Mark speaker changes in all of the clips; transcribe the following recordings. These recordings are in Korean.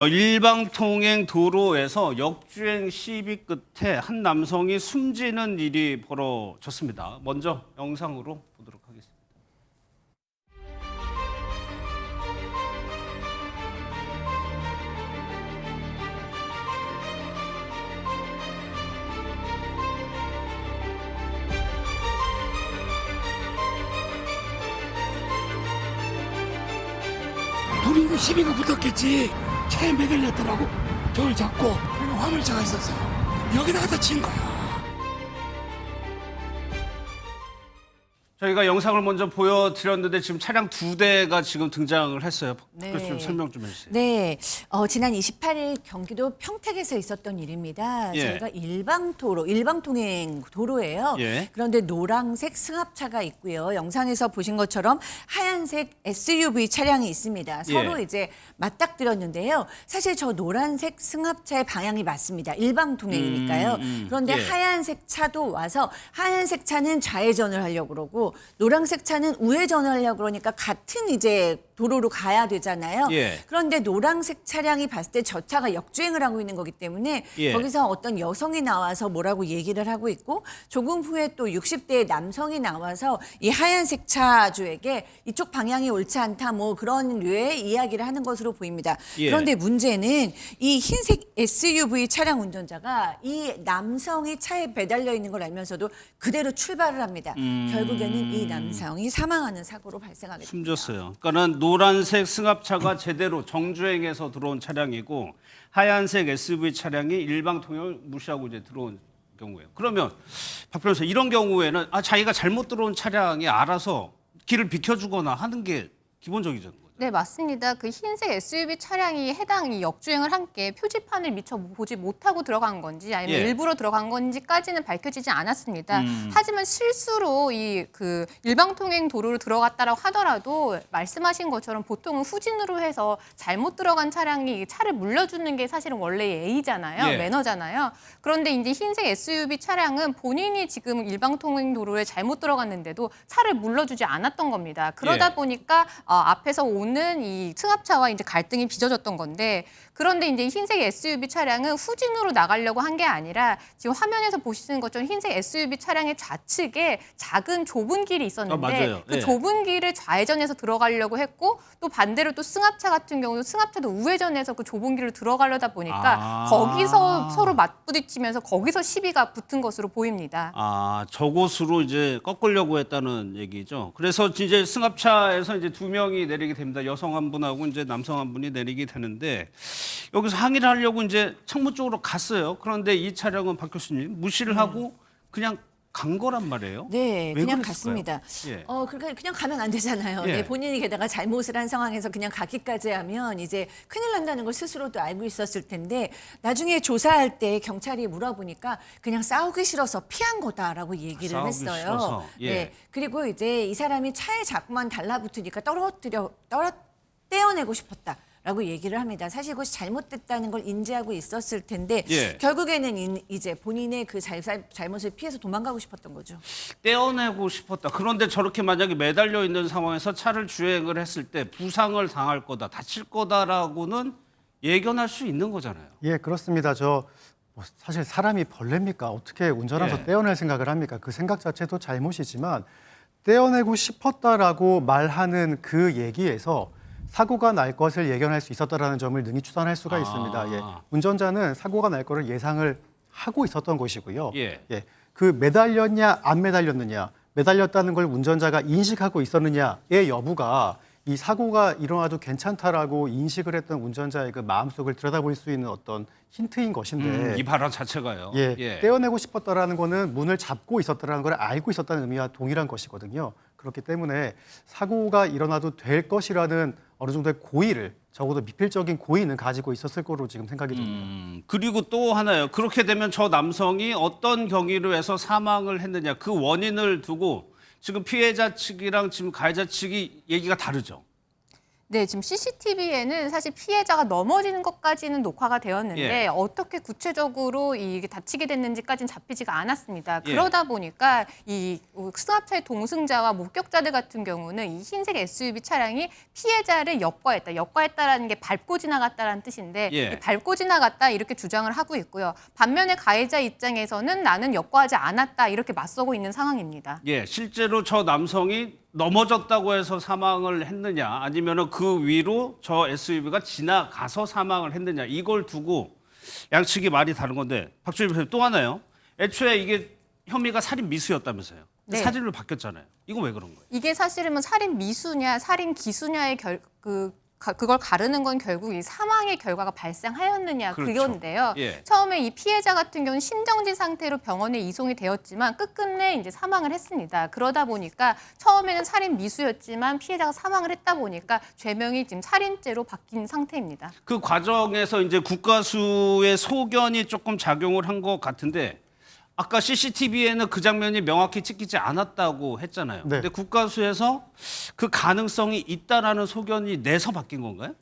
Speaker 1: 일방통행 도로에서 역주행 시비 끝에 한 남성이 숨지는 일이 벌어졌습니다. 먼저 영상으로 보도록 하겠습니다.
Speaker 2: 불이고 시비가 붙었겠지. 차에 매달렸더라고. 저를 잡고 그리고 화물차가 있었어요. 여기다가 다친 거야.
Speaker 1: 저희가 영상을 먼저 보여드렸는데 지금 차량 2대가 지금 등장을 했어요.
Speaker 3: 네.
Speaker 1: 그래서 좀 설명 좀 해주세요.
Speaker 3: 네, 지난 28일 경기도 평택에서 있었던 일입니다.
Speaker 1: 예.
Speaker 3: 저희가 일방통행 도로예요.
Speaker 1: 예.
Speaker 3: 그런데 노란색 승합차가 있고요. 영상에서 보신 것처럼 하얀색 SUV 차량이 있습니다. 서로
Speaker 1: 예.
Speaker 3: 이제 맞닥뜨렸는데요. 사실 저 노란색 승합차의 방향이 맞습니다. 일방통행이니까요. 그런데
Speaker 1: 예.
Speaker 3: 하얀색 차도 와서 하얀색 차는 좌회전을 하려고 그러고 노란색 차는 우회전을 하려고 그러니까 같은 이제 도로로 가야 되잖아요.
Speaker 1: 예.
Speaker 3: 그런데 노란색 차량이 봤을 때 저 차가 역주행을 하고 있는 거기 때문에
Speaker 1: 예.
Speaker 3: 거기서 어떤 여성이 나와서 뭐라고 얘기를 하고 있고 조금 후에 또 60대의 남성이 나와서 이 하얀색 차주에게 이쪽 방향이 옳지 않다 뭐 그런 류의 이야기를 하는 것으로 보입니다.
Speaker 1: 예.
Speaker 3: 그런데 문제는 이 흰색 SUV 차량 운전자가 이 남성이 차에 배달려 있는 걸 알면서도 그대로 출발을 합니다. 결국에는 이 남성이 사망하는 사고로 발생하게 됩니다.
Speaker 1: 숨졌어요. 그러니까는 노란색 승합차가 제대로 정주행해서 들어온 차량이고 하얀색 SUV 차량이 일방통행을 무시하고 이제 들어온 경우예요. 그러면 박 변호사 이런 경우에는 자기가 잘못 들어온 차량이 알아서 길을 비켜주거나 하는 게 기본적이죠.
Speaker 4: 네, 맞습니다. 그 흰색 SUV 차량이 해당 이 역주행을 함께 표지판을 미처 보지 못하고 들어간 건지 아니면
Speaker 1: 예.
Speaker 4: 일부러 들어간 건지까지는 밝혀지지 않았습니다. 하지만 실수로 이 그 일방통행 도로로 들어갔다라고 하더라도 말씀하신 것처럼 보통은 후진으로 해서 잘못 들어간 차량이 차를 물려주는 게 사실은 원래 예의잖아요.
Speaker 1: 예.
Speaker 4: 매너잖아요. 그런데 이제 흰색 SUV 차량은 본인이 지금 일방통행 도로에 잘못 들어갔는데도 차를 물려주지 않았던 겁니다. 그러다
Speaker 1: 예.
Speaker 4: 보니까 앞에서 오는 이 승합차와 이제 갈등이 빚어졌던 건데 그런데 이제 흰색 SUV 차량은 후진으로 나가려고 한 게 아니라 지금 화면에서 보시는 것처럼 흰색 SUV 차량의 좌측에 작은 좁은 길이 있었는데
Speaker 1: 맞아요.
Speaker 4: 그
Speaker 1: 예.
Speaker 4: 좁은 길을 좌회전해서 들어가려고 했고 또 반대로 또 승합차 같은 경우도 승합차도 우회전해서 그 좁은 길을 들어가려다 보니까 거기서 서로 맞부딪히면서 거기서 시비가 붙은 것으로 보입니다.
Speaker 1: 저곳으로 이제 꺾으려고 했다는 얘기죠. 그래서 이제 승합차에서 이제 2명이 내리게 됩니다. 여성 한 분하고 이제 남성 한 분이 내리게 되는데 여기서 항의를 하려고 이제 창문 쪽으로 갔어요. 그런데 이 차량은 박 교수님 무시를 하고 그냥 간 거란 말이에요.
Speaker 3: 네,
Speaker 1: 왜
Speaker 3: 그냥
Speaker 1: 그랬을까요?
Speaker 3: 갔습니다.
Speaker 1: 예.
Speaker 3: 그러니까 그냥 가면 안 되잖아요.
Speaker 1: 예.
Speaker 3: 네, 본인이 게다가 잘못을 한 상황에서 그냥 가기까지 하면 이제 큰일 난다는 걸 스스로도 알고 있었을 텐데 나중에 조사할 때 경찰이 물어보니까 그냥 싸우기 싫어서 피한 거다라고 얘기를
Speaker 1: 싸우기
Speaker 3: 했어요.
Speaker 1: 싫어서, 예.
Speaker 3: 네, 그리고 이제 이 사람이 차에 자꾸만 달라붙으니까 떼어내고 싶었다. 라고 얘기를 합니다. 사실 그것이 잘못됐다는 걸 인지하고 있었을 텐데
Speaker 1: 예.
Speaker 3: 결국에는 이제 본인의 그 잘못을 피해서 도망가고 싶었던 거죠.
Speaker 1: 떼어내고 싶었다. 그런데 저렇게 만약에 매달려 있는 상황에서 차를 주행을 했을 때 부상을 당할 거다, 다칠 거다라고는 예견할 수 있는 거잖아요.
Speaker 5: 예, 그렇습니다. 사실 사람이 벌레입니까? 어떻게 운전하면서
Speaker 1: 예.
Speaker 5: 떼어낼 생각을 합니까? 그 생각 자체도 잘못이지만 떼어내고 싶었다라고 말하는 그 얘기에서 사고가 날 것을 예견할 수 있었다라는 점을 능히 추산할 수가 있습니다. 예. 운전자는 사고가 날 거를 예상을 하고 있었던 것이고요.
Speaker 1: 예.
Speaker 5: 그 매달렸냐 안 매달렸느냐, 매달렸다는 걸 운전자가 인식하고 있었느냐의 여부가 이 사고가 일어나도 괜찮다라고 인식을 했던 운전자의 그 마음속을 들여다볼 수 있는 어떤 힌트인 것인데
Speaker 1: 이 발언 자체가요.
Speaker 5: 떼어내고 싶었다라는 거는 문을 잡고 있었다라는 걸 알고 있었다는 의미와 동일한 것이거든요. 그렇기 때문에 사고가 일어나도 될 것이라는 어느 정도의 고의를, 적어도 미필적인 고의는 가지고 있었을 거로 지금 생각이 듭니다.
Speaker 1: 그리고 또 하나요. 그렇게 되면 저 남성이 어떤 경위로 해서 사망을 했느냐 그 원인을 두고 지금 피해자 측이랑 지금 가해자 측이 얘기가 다르죠.
Speaker 4: 네, 지금 CCTV에는 사실 피해자가 넘어지는 것까지는 녹화가 되었는데
Speaker 1: 예.
Speaker 4: 어떻게 구체적으로 이게 다치게 됐는지까지는 잡히지가 않았습니다.
Speaker 1: 예.
Speaker 4: 그러다 보니까 이 승합차의 동승자와 목격자들 같은 경우는 이 흰색 SUV 차량이 피해자를 역과했다. 역과했다라는 게 밟고 지나갔다라는 뜻인데
Speaker 1: 예.
Speaker 4: 이 밟고 지나갔다 이렇게 주장을 하고 있고요. 반면에 가해자 입장에서는 나는 역과하지 않았다 이렇게 맞서고 있는 상황입니다.
Speaker 1: 예, 실제로 저 남성이 넘어졌다고 해서 사망을 했느냐, 아니면은 그 위로 저 SUV가 지나가서 사망을 했느냐, 이걸 두고 양측이 말이 다른 건데, 박주희 변호사님 또 하나요. 애초에 이게 혐의가 살인 미수였다면서요.
Speaker 4: 네.
Speaker 1: 사진으로 바뀌었잖아요. 이건 왜 그런 거예요?
Speaker 4: 이게 사실은 뭐 살인 미수냐, 살인 기수냐의 그걸 가르는 건 결국 이 사망의 결과가 발생하였느냐
Speaker 1: 그렇죠.
Speaker 4: 그건데요.
Speaker 1: 예.
Speaker 4: 처음에 이 피해자 같은 경우는 심정지 상태로 병원에 이송이 되었지만 끝끝내 이제 사망을 했습니다. 그러다 보니까 처음에는 살인 미수였지만 피해자가 사망을 했다 보니까 죄명이 지금 살인죄로 바뀐 상태입니다.
Speaker 1: 그 과정에서 이제 국가수의 소견이 조금 작용을 한 것 같은데, 아까 CCTV에는 그 장면이 명확히 찍히지 않았다고 했잖아요.
Speaker 5: 네.
Speaker 1: 근데 국가수에서 그 가능성이 있다라는 소견이 내서 바뀐 건가요?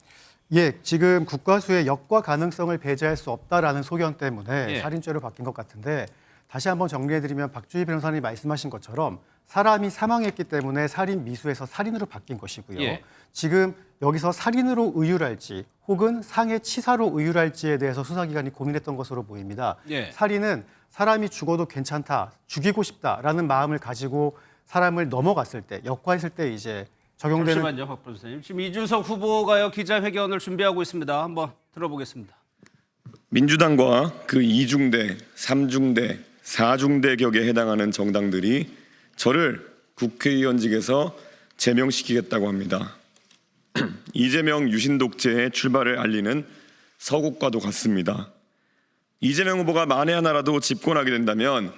Speaker 5: 예, 지금 국과수의 역과 가능성을 배제할 수 없다라는 소견 때문에
Speaker 1: 예.
Speaker 5: 살인죄로 바뀐 것 같은데, 다시 한번 정리해드리면 박주희 변호사님이 말씀하신 것처럼 사람이 사망했기 때문에 살인 미수에서 살인으로 바뀐 것이고요.
Speaker 1: 예.
Speaker 5: 지금 여기서 살인으로 의율할지 혹은 상해 치사로 의율할지에 대해서 수사기관이 고민했던 것으로 보입니다.
Speaker 1: 예.
Speaker 5: 살인은 사람이 죽어도 괜찮다, 죽이고 싶다라는 마음을 가지고 사람을 넘어갔을 때, 역과했을 때 이제 적용되는.
Speaker 1: 잠시만요, 박 변호사님. 지금 이준석 후보가요 기자회견을 준비하고 있습니다. 한번 들어보겠습니다.
Speaker 6: 민주당과 그 2중대, 3중대, 4중대 격에 해당하는 정당들이 저를 국회의원직에서 제명시키겠다고 합니다. 이재명 유신 독재의 출발을 알리는 서곡과도 같습니다. 이재명 후보가 만에 하나라도 집권하게 된다면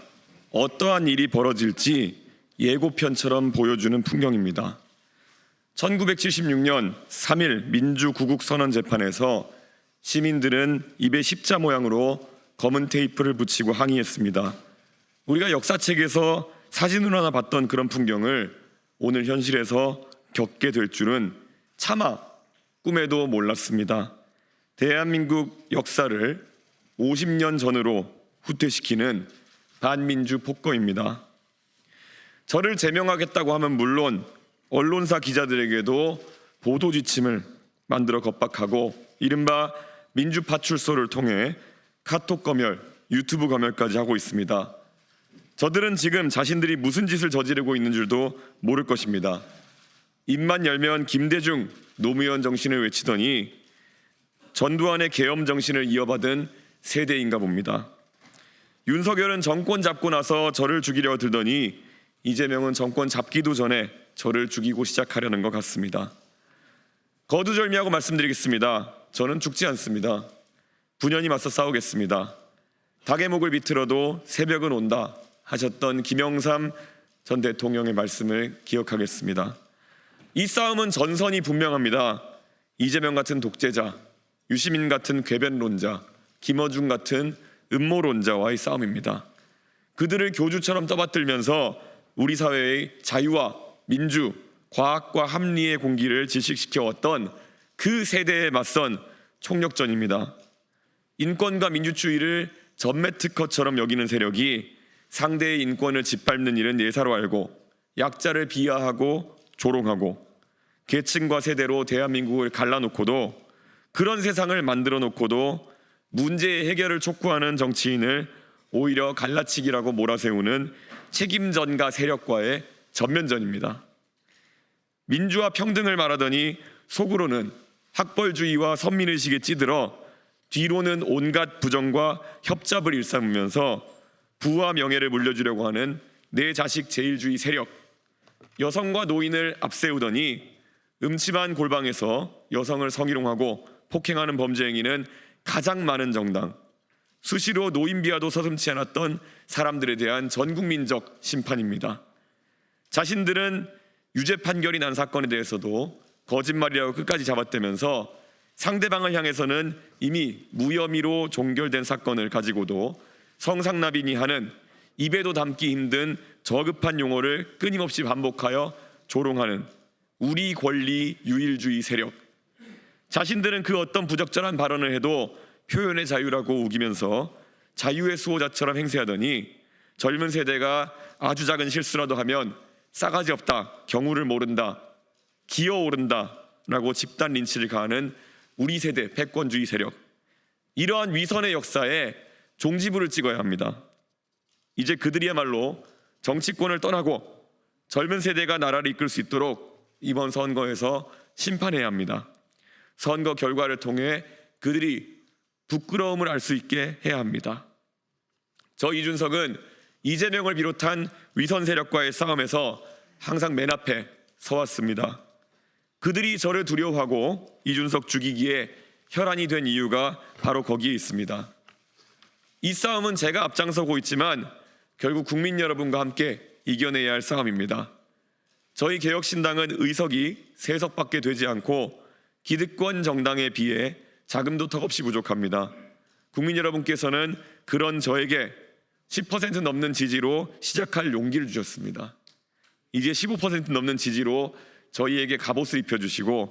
Speaker 6: 어떠한 일이 벌어질지 예고편처럼 보여주는 풍경입니다. 1976년 3.1 민주구국선언 재판에서 시민들은 입에 십자 모양으로 검은 테이프를 붙이고 항의했습니다. 우리가 역사책에서 사진으로 하나 봤던 그런 풍경을 오늘 현실에서 겪게 될 줄은 차마 꿈에도 몰랐습니다. 대한민국 역사를 50년 전으로 후퇴시키는 반민주 폭거입니다. 저를 제명하겠다고 하면 물론 언론사 기자들에게도 보도 지침을 만들어 겁박하고 이른바 민주파출소를 통해 카톡 검열, 유튜브 검열까지 하고 있습니다. 저들은 지금 자신들이 무슨 짓을 저지르고 있는 줄도 모를 것입니다. 입만 열면 김대중 노무현 정신을 외치더니 전두환의 계엄 정신을 이어받은 세대인가 봅니다. 윤석열은 정권 잡고 나서 저를 죽이려 들더니 이재명은 정권 잡기도 전에 저를 죽이고 시작하려는 것 같습니다. 거두절미하고 말씀드리겠습니다. 저는 죽지 않습니다. 분연히 맞서 싸우겠습니다. 닭의 목을 비틀어도 새벽은 온다 하셨던 김영삼 전 대통령의 말씀을 기억하겠습니다. 이 싸움은 전선이 분명합니다. 이재명 같은 독재자, 유시민 같은 궤변론자, 김어준 같은 음모론자와의 싸움입니다. 그들을 교주처럼 떠받들면서 우리 사회의 자유와 민주, 과학과 합리의 공기를 질식시켜왔던 그 세대에 맞선 총력전입니다. 인권과 민주주의를 전매특허처럼 여기는 세력이 상대의 인권을 짓밟는 일은 예사로 알고 약자를 비하하고 조롱하고 계층과 세대로 대한민국을 갈라놓고도 그런 세상을 만들어 놓고도 문제의 해결을 촉구하는 정치인을 오히려 갈라치기라고 몰아세우는 책임전가 세력과의 전면전입니다. 민주화 평등을 말하더니 속으로는 학벌주의와 선민의식에 찌들어 뒤로는 온갖 부정과 협잡을 일삼으면서 부와 명예를 물려주려고 하는 내 자식 제일주의 세력, 여성과 노인을 앞세우더니 음침한 골방에서 여성을 성희롱하고 폭행하는 범죄 행위는 가장 많은 정당, 수시로 노인비하도 서슴지 않았던 사람들에 대한 전국민적 심판입니다. 자신들은 유죄 판결이 난 사건에 대해서도 거짓말이라고 끝까지 잡아떼면서 상대방을 향해서는 이미 무혐의로 종결된 사건을 가지고도 성상납인이 하는 입에도 담기 힘든 저급한 용어를 끊임없이 반복하여 조롱하는 우리 권리 유일주의 세력. 자신들은 그 어떤 부적절한 발언을 해도 표현의 자유라고 우기면서 자유의 수호자처럼 행세하더니 젊은 세대가 아주 작은 실수라도 하면 싸가지 없다, 경우를 모른다, 기어오른다 라고 집단 린치를 가하는 우리 세대 패권주의 세력. 이러한 위선의 역사에 종지부를 찍어야 합니다. 이제 그들이야말로 정치권을 떠나고 젊은 세대가 나라를 이끌 수 있도록 이번 선거에서 심판해야 합니다. 선거 결과를 통해 그들이 부끄러움을 알 수 있게 해야 합니다. 저 이준석은 이재명을 비롯한 위선 세력과의 싸움에서 항상 맨 앞에 서왔습니다. 그들이 저를 두려워하고 이준석 죽이기에 혈안이 된 이유가 바로 거기에 있습니다. 이 싸움은 제가 앞장서고 있지만 결국 국민 여러분과 함께 이겨내야 할 싸움입니다. 저희 개혁신당은 의석이 3석밖에 되지 않고 기득권 정당에 비해 자금도 턱없이 부족합니다. 국민 여러분께서는 그런 저에게 10% 넘는 지지로 시작할 용기를 주셨습니다. 이제 15% 넘는 지지로 저희에게 갑옷을 입혀주시고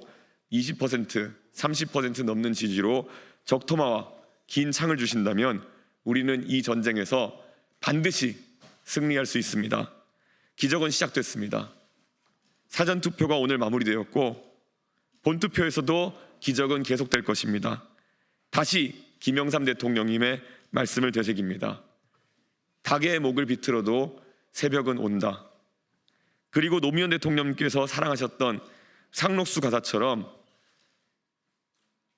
Speaker 6: 20%, 30% 넘는 지지로 적토마와 긴 창을 주신다면 우리는 이 전쟁에서 반드시 승리할 수 있습니다. 기적은 시작됐습니다. 사전투표가 오늘 마무리되었고 본투표에서도 기적은 계속될 것입니다. 다시 김영삼 대통령님의 말씀을 되새깁니다. 닭의 목을 비틀어도 새벽은 온다. 그리고 노무현 대통령께서 사랑하셨던 상록수 가사처럼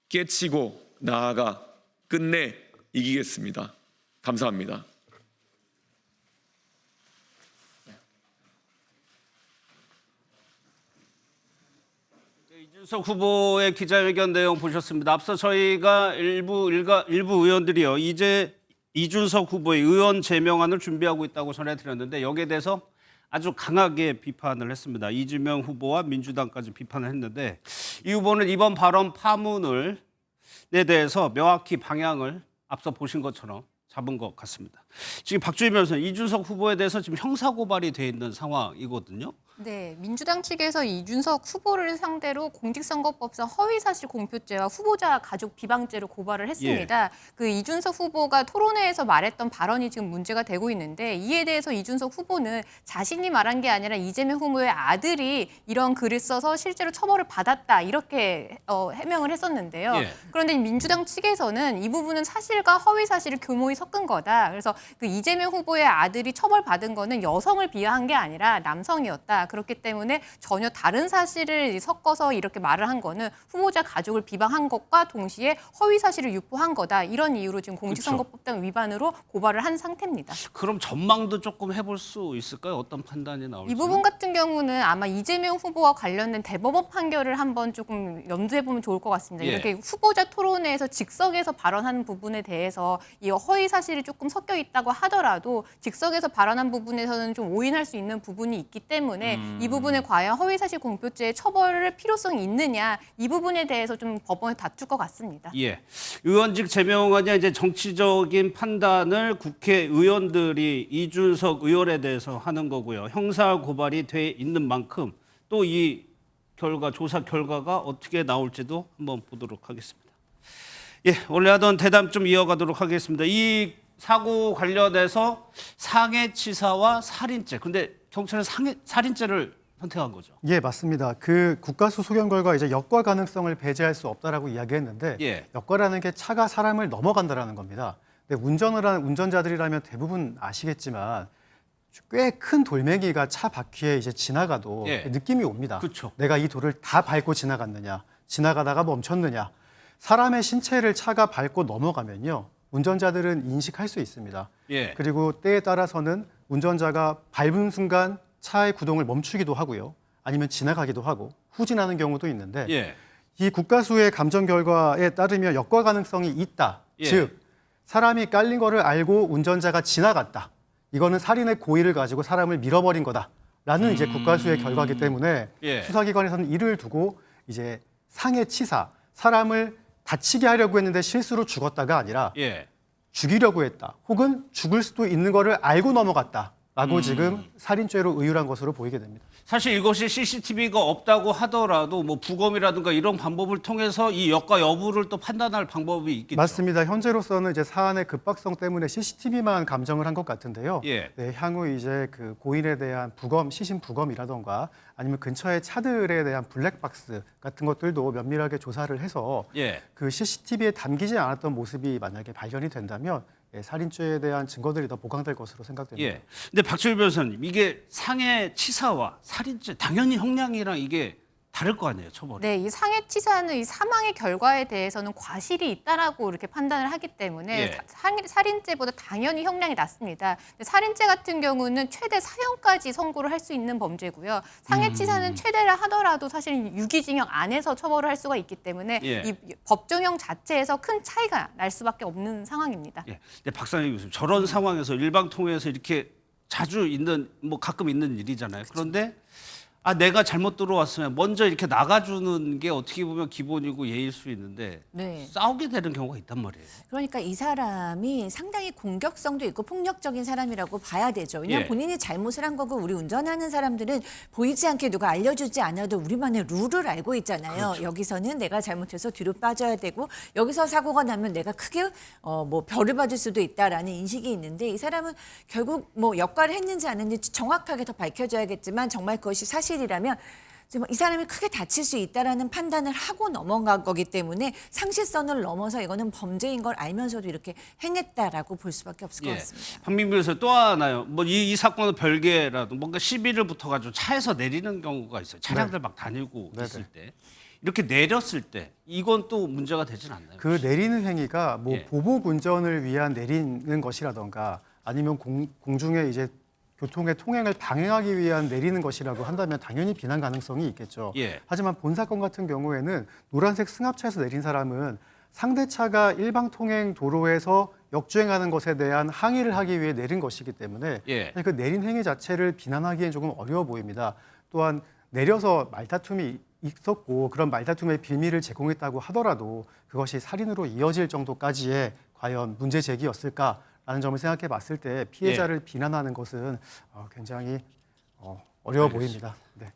Speaker 6: 깨치고 나아가 끝내 이기겠습니다. 감사합니다.
Speaker 1: 이준석 후보의 기자회견 내용 보셨습니다. 앞서 저희가 일부 의원들이요, 이제 이준석 후보의 의원 제명안을 준비하고 있다고 전해드렸는데 여기에 대해서 아주 강하게 비판을 했습니다. 이재명 후보와 민주당까지 비판을 했는데 이 후보는 이번 발언 파문에 대해서 명확히 방향을 앞서 보신 것처럼 잡은 것 같습니다. 지금 박주희 변호사님, 이준석 후보에 대해서 지금 형사고발이 돼 있는 상황이거든요.
Speaker 4: 네, 민주당 측에서 이준석 후보를 상대로 공직선거법상 허위사실 공표죄와 후보자 가족 비방죄로 고발을 했습니다. 그 이준석 후보가 토론회에서 말했던 발언이 지금 문제가 되고 있는데 이에 대해서 이준석 후보는 자신이 말한 게 아니라 이재명 후보의 아들이 이런 글을 써서 실제로 처벌을 받았다 이렇게 해명을 했었는데요. 그런데 민주당 측에서는 이 부분은 사실과 허위사실을 교모히 섞은 거다. 그래서 그 이재명 후보의 아들이 처벌받은 거는 여성을 비하한 게 아니라 남성이었다. 그렇기 때문에 전혀 다른 사실을 섞어서 이렇게 말을 한 거는 후보자 가족을 비방한 것과 동시에 허위 사실을 유포한 거다. 이런 이유로 지금 공직선거법상 위반으로 고발을 한 상태입니다.
Speaker 1: 그럼 전망도 조금 해볼 수 있을까요? 어떤 판단이 나올지?
Speaker 4: 이 부분 같은 경우는 아마 이재명 후보와 관련된 대법원 판결을 한번 조금 염두해 보면 좋을 것 같습니다. 이렇게 후보자 토론회에서 즉석에서 발언하는 부분에 대해서 이 허위 사실이 조금 섞여 있다고 하더라도 즉석에서 발언한 부분에서는 좀 오인할 수 있는 부분이 있기 때문에 이 부분에 과연 허위사실 공표죄의 처벌을 필요성이 있느냐 이 부분에 대해서 좀 법원에 다툴 것 같습니다.
Speaker 1: 의원직 제명안이 이제 정치적인 판단을 국회의원들이 이준석 의원에 대해서 하는 거고요. 형사 고발이 돼 있는 만큼 또 이 조사 결과가 어떻게 나올지도 한번 보도록 하겠습니다. 원래 하던 대담 좀 이어가도록 하겠습니다. 이 사고 관련해서 상해치사와 살인죄. 근데 경찰은 살인죄를 선택한 거죠.
Speaker 5: 예, 맞습니다. 그 국가수 소견 결과 이제 역과 가능성을 배제할 수 없다라고 이야기했는데 역과라는 게 차가 사람을 넘어간다라는 겁니다. 근데 운전을 하는 운전자들이라면 대부분 아시겠지만 꽤 큰 돌멩이가 차 바퀴에 이제 지나가도 느낌이 옵니다.
Speaker 1: 그쵸.
Speaker 5: 내가 이 돌을 다 밟고 지나갔느냐, 지나가다가 멈췄느냐. 사람의 신체를 차가 밟고 넘어가면요, 운전자들은 인식할 수 있습니다. 그리고 때에 따라서는 운전자가 밟은 순간 차의 구동을 멈추기도 하고요. 아니면 지나가기도 하고 후진하는 경우도 있는데 이 국가수의 감정 결과에 따르면 역과 가능성이 있다. 즉 사람이 깔린 거를 알고 운전자가 지나갔다. 이거는 살인의 고의를 가지고 사람을 밀어버린 거다라는 이제 국가수의 결과이기 때문에 수사기관에서는 이를 두고 이제 상해치사, 사람을 다치게 하려고 했는데 실수로 죽었다가 아니라 죽이려고 했다. 혹은 죽을 수도 있는 거를 알고 넘어갔다. 라고 지금 살인죄로 의율한 것으로 보이게 됩니다.
Speaker 1: 사실 이것이 CCTV가 없다고 하더라도 뭐 부검이라든가 이런 방법을 통해서 이 역과 여부를 또 판단할 방법이 있겠죠.
Speaker 5: 맞습니다. 현재로서는 이제 사안의 급박성 때문에 CCTV만 감정을 한 것 같은데요.
Speaker 1: 예.
Speaker 5: 네, 향후 이제 그 고인에 대한 부검, 시신 부검이라던가 아니면 근처의 차들에 대한 블랙박스 같은 것들도 면밀하게 조사를 해서
Speaker 1: 예.
Speaker 5: 그 CCTV에 담기지 않았던 모습이 만약에 발견이 된다면 살인죄에 대한 증거들이 더 보강될 것으로 생각됩니다.
Speaker 1: 예. 근데 박철일 변호사님, 이게 상해치사와 살인죄 당연히 형량이랑 이게 다를 거 아니에요, 처벌이.
Speaker 4: 네, 이 상해치사는 이 사망의 결과에 대해서는 과실이 있다라고 이렇게 판단을 하기 때문에
Speaker 1: 예.
Speaker 4: 살인죄보다 당연히 형량이 낮습니다. 근데 살인죄 같은 경우는 최대 사형까지 선고를 할 수 있는 범죄고요. 상해치사는 최대라 하더라도 사실 유기징역 안에서 처벌을 할 수가 있기 때문에
Speaker 1: 예.
Speaker 4: 이 법정형 자체에서 큰 차이가 날 수밖에 없는 상황입니다.
Speaker 1: 예. 근데 박사님 교수님, 저런 상황에서 일방통행에서 이렇게 자주 있는, 뭐 가끔 있는 일이잖아요. 그런데 내가 잘못 들어왔으면 먼저 이렇게 나가주는 게 어떻게 보면 기본이고 예일 수 있는데
Speaker 3: 네.
Speaker 1: 싸우게 되는 경우가 있단 말이에요.
Speaker 3: 그러니까 이 사람이 상당히 공격성도 있고 폭력적인 사람이라고 봐야 되죠. 왜냐하면
Speaker 1: 예.
Speaker 3: 본인이 잘못을 한 거고 우리 운전하는 사람들은 보이지 않게 누가 알려주지 않아도 우리만의 룰을 알고 있잖아요.
Speaker 1: 그렇죠.
Speaker 3: 여기서는 내가 잘못해서 뒤로 빠져야 되고 여기서 사고가 나면 내가 크게 뭐 벌을 받을 수도 있다라는 인식이 있는데 이 사람은 결국 뭐 역할을 했는지 안 했는지 정확하게 더 밝혀져야겠지만 정말 그것이 사실이라면 이 사람이 크게 다칠 수 있다라는 판단을 하고 넘어간 거기 때문에 상식선을 넘어서 이거는 범죄인 걸 알면서도 이렇게 행했다라고 볼 수밖에 없을 것 같습니다.
Speaker 1: 박민규 변호사 또 하나요. 뭐 이 사건은 별개라도 뭔가 시비를 붙어가지고 차에서 내리는 경우가 있어요. 차량들 막 다니고
Speaker 5: 네네.
Speaker 1: 있을 때 이렇게 내렸을 때 이건 또 문제가 되진 않나요?
Speaker 5: 그 내리는 행위가 뭐
Speaker 1: 예.
Speaker 5: 보복 운전을 위한 내리는 것이라던가 아니면 공중에 이제 교통의 통행을 방해하기 위한 내리는 것이라고 한다면 당연히 비난 가능성이 있겠죠.
Speaker 1: 예.
Speaker 5: 하지만 본 사건 같은 경우에는 노란색 승합차에서 내린 사람은 상대 차가 일방 통행 도로에서 역주행하는 것에 대한 항의를 하기 위해 내린 것이기 때문에
Speaker 1: 예.
Speaker 5: 사실 그 내린 행위 자체를 비난하기엔 조금 어려워 보입니다. 또한 내려서 말다툼이 있었고 그런 말다툼의 빌미를 제공했다고 하더라도 그것이 살인으로 이어질 정도까지의 과연 문제 제기였을까라는 점을 생각해 봤을 때 피해자를 비난하는 것은 굉장히 어려워 보입니다. 네.